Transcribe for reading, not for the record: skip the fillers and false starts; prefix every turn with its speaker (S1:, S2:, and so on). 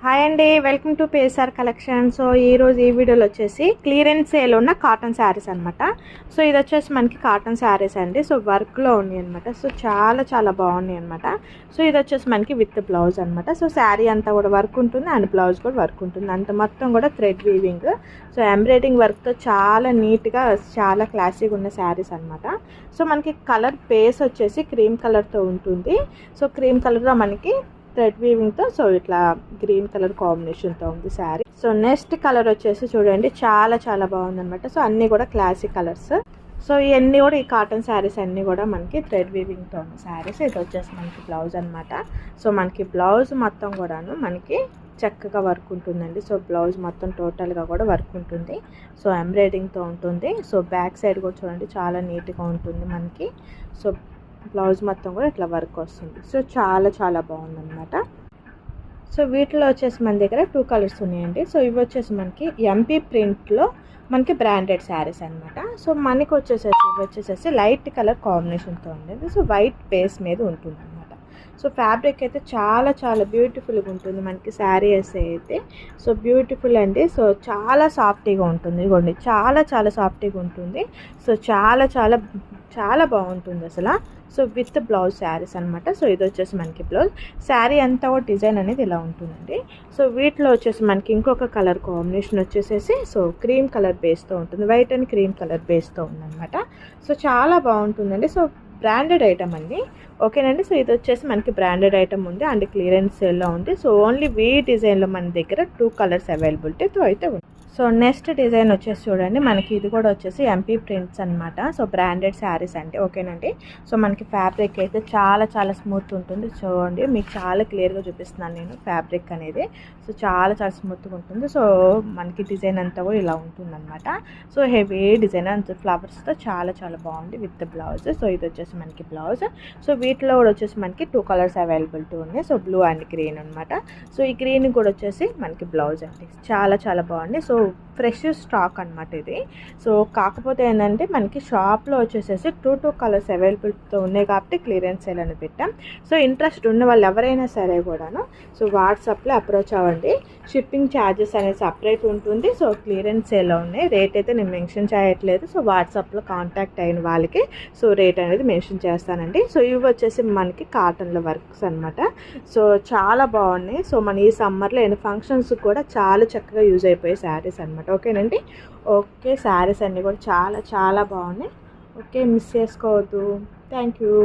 S1: Hi అండి, welcome to పేఎస్ఆర్ collection. So ఈరోజు ఈ వీడియోలో వచ్చేసి క్లియరెన్స్ సేల్ ఉన్న కాటన్ శారీస్ అనమాట. సో ఇది వచ్చేసి మనకి కాటన్ శారీస్ అండి. సో వర్క్లో ఉన్నాయి అనమాట. సో చాలా బాగున్నాయి అనమాట. సో ఇది వచ్చేసి మనకి విత్ బ్లౌజ్ అనమాట. సో శారీ అంతా కూడా వర్క్ ఉంటుంది అండ్ బ్లౌజ్ కూడా వర్క్ ఉంటుంది. అంత మొత్తం కూడా థ్రెడ్ వీవింగ్, సో ఎంబ్రాయిడింగ్ వర్క్తో చాలా నీట్గా చాలా క్లాసీగా ఉన్న శారీస్ అనమాట. సో మనకి కలర్ బేస్ వచ్చేసి క్రీమ్ కలర్తో ఉంటుంది. సో క్రీమ్ కలర్లో మనకి థ్రెడ్ వీవింగ్తో సో ఇట్లా గ్రీన్ కలర్ కాంబినేషన్తో ఉంది శారీ. సో నెక్స్ట్ కలర్ వచ్చేసి చూడండి, చాలా బాగుంది అనమాట. సో అన్నీ కూడా క్లాసిక్ కలర్స్. సో ఇవన్నీ కూడా ఈ కాటన్ శారీస్ అన్నీ కూడా మనకి థ్రెడ్ వీవింగ్తో ఉన్న శారీస్. ఇది వచ్చేసి మనకి బ్లౌజ్ అనమాట. సో మనకి బ్లౌజ్ మొత్తం కూడాను మనకి చక్కగా వర్క్ ఉంటుందండి. సో బ్లౌజ్ మొత్తం టోటల్గా కూడా వర్క్ ఉంటుంది. సో ఎంబ్రాయిడింగ్తో ఉంటుంది. సో బ్యాక్ సైడ్ కూడా చూడండి చాలా నీట్గా ఉంటుంది మనకి. సో బ్లౌజ్ మొత్తం కూడా ఇట్లా వర్క్ వస్తుంది. సో చాలా బాగుందన్నమాట. సో వీటిలో వచ్చేసి మన దగ్గర 2 కలర్స్ ఉన్నాయండి. సో ఇవి వచ్చేసి మనకి ఎంపీ ప్రింట్లో మనకి బ్రాండెడ్ శారీస్ అనమాట. సో మనకి వచ్చేసేసి లైట్ కలర్ కాంబినేషన్తో ఉండేది. సో వైట్ బేస్ మీద ఉంటుంది అనమాట. సో ఫ్యాబ్రిక్ అయితే చాలా బ్యూటిఫుల్గా ఉంటుంది మనకి శారీ అయితే. సో బ్యూటిఫుల్ అండి. సో చాలా సాఫ్టీగా ఉంటుంది. ఇదిగోండి చాలా సాఫ్టీగా ఉంటుంది. సో చాలా బాగుంటుంది అసలు. సో విత్ బ్లౌజ్ శారీస్ అనమాట. సో ఇది వచ్చేసి మనకి బ్లౌజ్. శారీ అంతా కూడా డిజైన్ అనేది ఇలా ఉంటుందండి. సో వీటిలో వచ్చేసి మనకి ఇంకొక కలర్ కాంబినేషన్ వచ్చేసేసి సో క్రీమ్ కలర్ బేస్తో ఉంటుంది. వైట్ అండ్ క్రీమ్ కలర్ బేస్తో ఉందన్నమాట. సో చాలా బాగుంటుందండి. సో బ్రాండెడ్ ఐటమ్ అండి, ఓకేనండి. సో ఇది వచ్చేసి మనకి బ్రాండెడ్ ఐటమ్ ఉంది అండ్ క్లియరెన్స్ సేల్లో ఉంది. సో ఓన్లీ వీ డిజైన్లో మన దగ్గర 2 కలర్స్ అవైలబిలిటీతో అయితే ఉంది. సో నెక్స్ట్ డిజైన్ వచ్చేసి చూడండి, మనకి ఇది కూడా వచ్చేసి ఎంపీ ప్రింట్స్ అనమాట. సో బ్రాండెడ్ శారీస్ అండి, ఓకేనండి. సో మనకి ఫ్యాబ్రిక్ అయితే చాలా స్మూత్ ఉంటుంది. చూడండి మీకు చాలా క్లియర్గా చూపిస్తున్నాను నేను ఫ్యాబ్రిక్ అనేది. సో చాలా స్మూత్గా ఉంటుంది. సో మనకి డిజైన్ అంతా కూడా ఇలా ఉంటుందన్నమాట. సో హెవీ డిజైన్ అండ్ ఫ్లవర్స్తో చాలా బాగుంది విత్ బ్లౌజ్. సో ఇది వచ్చేసి మనకి బ్లౌజ్. సో వీటిలో కూడా వచ్చేసి మనకి 2 కలర్స్ అవైలబిలిటీ ఉన్నాయి. సో బ్లూ అండ్ గ్రీన్ అనమాట. సో ఈ గ్రీన్ కూడా వచ్చేసి మనకి బ్లౌజ్ అండి. చాలా బాగుంది. సో ఫ్రెష్ స్టాక్ అనమాట ఇది. సో కాకపోతే ఏంటంటే మనకి షాప్లో వచ్చేసేసి 2 కలర్స్ అవైలబిలిటీతో ఉన్నాయి కాబట్టి క్లియరెన్స్ సేల్ అని పెట్టాం. సో ఇంట్రెస్ట్ ఉన్న వాళ్ళు ఎవరైనా సరే కూడాను సో వాట్సాప్లో అప్రోచ్ అవ్వండి. షిప్పింగ్ ఛార్జెస్ అనేది సపరేట్ ఉంటుంది. సో క్లియరెన్స్ సేల్లో ఉన్నాయి. రేట్ అయితే నేను మెన్షన్ చేయట్లేదు. సో వాట్సాప్లో కాంటాక్ట్ అయిన వాళ్ళకి సో రేట్ అనేది మెన్షన్ చేస్తానండి. సో ఇవి వచ్చేసి మనకి కాటన్లో వర్క్స్ అనమాట. సో చాలా బాగున్నాయి. సో మన ఈ సమ్మర్లో ఎన్ని ఫంక్షన్స్ కూడా చాలా చక్కగా యూజ్ అయిపోయే శారీస్ అనమాట, ఓకేనండి. ఓకే, శారీస్ అన్నీ కూడా చాలా బాగున్నాయి. ఓకే, మిస్ చేసుకోవద్దు. Thank you.